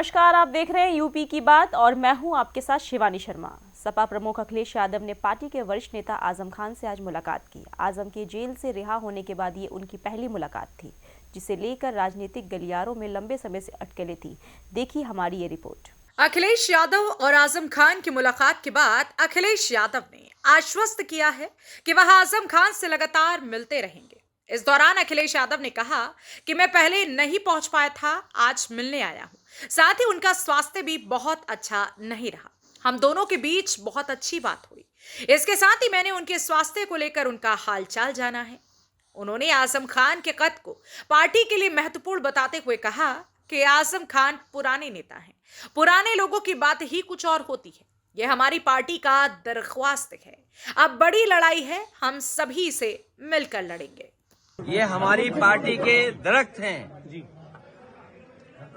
नमस्कार, आप देख रहे हैं यूपी की बात और मैं हूं आपके साथ शिवानी शर्मा। सपा प्रमुख अखिलेश यादव ने पार्टी के वरिष्ठ नेता आजम खान से आज मुलाकात की। आजम के जेल से रिहा होने के बाद ये उनकी पहली मुलाकात थी, जिसे लेकर राजनीतिक गलियारों में लंबे समय से अटकलें थी। देखिए हमारी ये रिपोर्ट। अखिलेश यादव और आजम खान की मुलाकात के बाद अखिलेश यादव ने आश्वस्त किया है कि वह आजम खान से लगातार मिलते रहेंगे। इस दौरान अखिलेश यादव ने कहा कि मैं पहले नहीं पहुंच पाया था, आज मिलने आया हूं। साथ ही उनका स्वास्थ्य भी बहुत अच्छा नहीं रहा। हम दोनों के बीच बहुत अच्छी बात हुई। इसके साथ ही मैंने उनके स्वास्थ्य को लेकर उनका हालचाल जाना है। उन्होंने आजम खान के कद को पार्टी के लिए महत्वपूर्ण बताते हुए कहा कि आजम खान पुराने नेता हैं। पुराने लोगों की बात ही कुछ और होती है। यह हमारी पार्टी का दरख्वास्त है। अब बड़ी लड़ाई है, हम सभी से मिलकर लड़ेंगे। ये हमारी पार्टी के दरख्त हैं।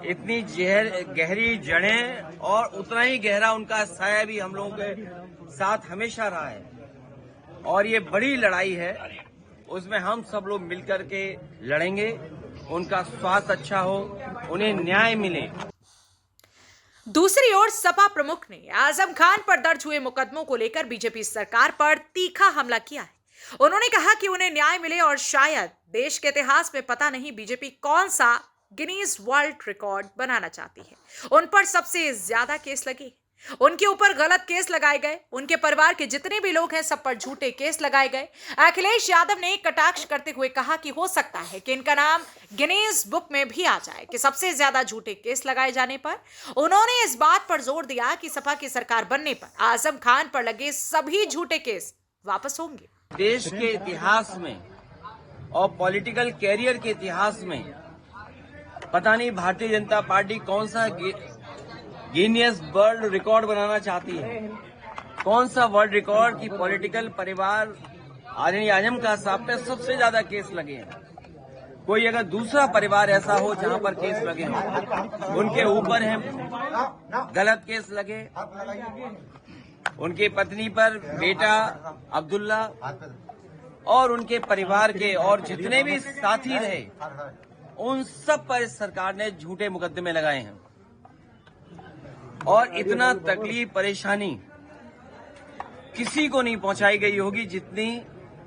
इतनी गहरी जड़ें और उतना ही गहरा उनका साया भी हम लोगों के साथ हमेशा रहा है। और ये बड़ी लड़ाई है, उसमें हम सब लोग मिलकर के लड़ेंगे। उनका स्वास्थ्य अच्छा हो, उन्हें न्याय मिले। दूसरी ओर सपा प्रमुख ने आजम खान पर दर्ज हुए मुकदमों को लेकर बीजेपी सरकार पर तीखा हमला किया है। उन्होंने कहा कि उन्हें न्याय मिले और शायद देश के इतिहास में पता नहीं बीजेपी कौन सा गिनीज वर्ल्ड रिकॉर्ड बनाना चाहती है। उन पर सबसे ज्यादा केस लगे, उनके ऊपर गलत केस लगाए गए। उनके परिवार के जितने भी लोग हैं सब पर झूठे केस लगाए गए। अखिलेश यादव ने कटाक्ष करते हुए कहा कि हो सकता है कि इनका नाम गिनीज बुक में भी आ जाए कि सबसे ज्यादा झूठे केस लगाए जाने पर। उन्होंने इस बात पर जोर दिया कि सपा की सरकार बनने पर आजम खान पर लगे सभी झूठे केस वापस होंगे। देश के इतिहास में और पॉलिटिकल कैरियर के इतिहास में पता नहीं भारतीय जनता पार्टी कौन सा गिनीज वर्ल्ड रिकॉर्ड बनाना चाहती है। कौन सा वर्ल्ड रिकॉर्ड की पॉलिटिकल परिवार आदरणीय आजम खान साहब पे सबसे ज्यादा केस लगे हैं। कोई अगर दूसरा परिवार ऐसा हो जहां पर केस लगे हों, उनके ऊपर है गलत केस लगे। उनकी पत्नी पर बेटा अब्दुल्ला और उनके परिवार के और जितने भी साथी रहे, उन सब पर इस सरकार ने झूठे मुकदमे लगाए हैं। और इतना तकलीफ परेशानी किसी को नहीं पहुंचाई गई होगी जितनी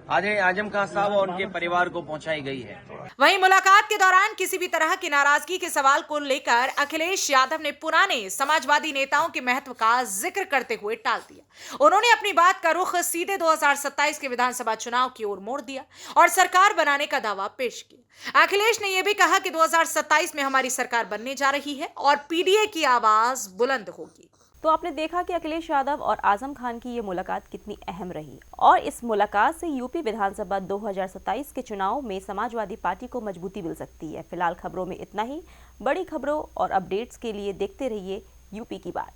आजम खान साहब और उनके परिवार को पहुंचाई गई है। वहीं मुलाकात के दौरान किसी भी तरह की नाराजगी के सवाल को लेकर अखिलेश यादव ने पुराने समाजवादी नेताओं के महत्व का जिक्र करते हुए टाल दिया। उन्होंने अपनी बात का रुख सीधे 2027 के विधानसभा चुनाव की ओर मोड़ दिया और सरकार बनाने का दावा पेश किया। अखिलेश ने यह भी कहा कि 2027 में हमारी सरकार बनने जा रही है और पीडीए की आवाज बुलंद होगी। तो आपने देखा कि अखिलेश यादव और आजम खान की ये मुलाकात कितनी अहम रही और इस मुलाकात से यूपी विधानसभा 2027 के चुनाव में समाजवादी पार्टी को मजबूती मिल सकती है। फिलहाल खबरों में इतना ही। बड़ी खबरों और अपडेट्स के लिए देखते रहिए यूपी की बात।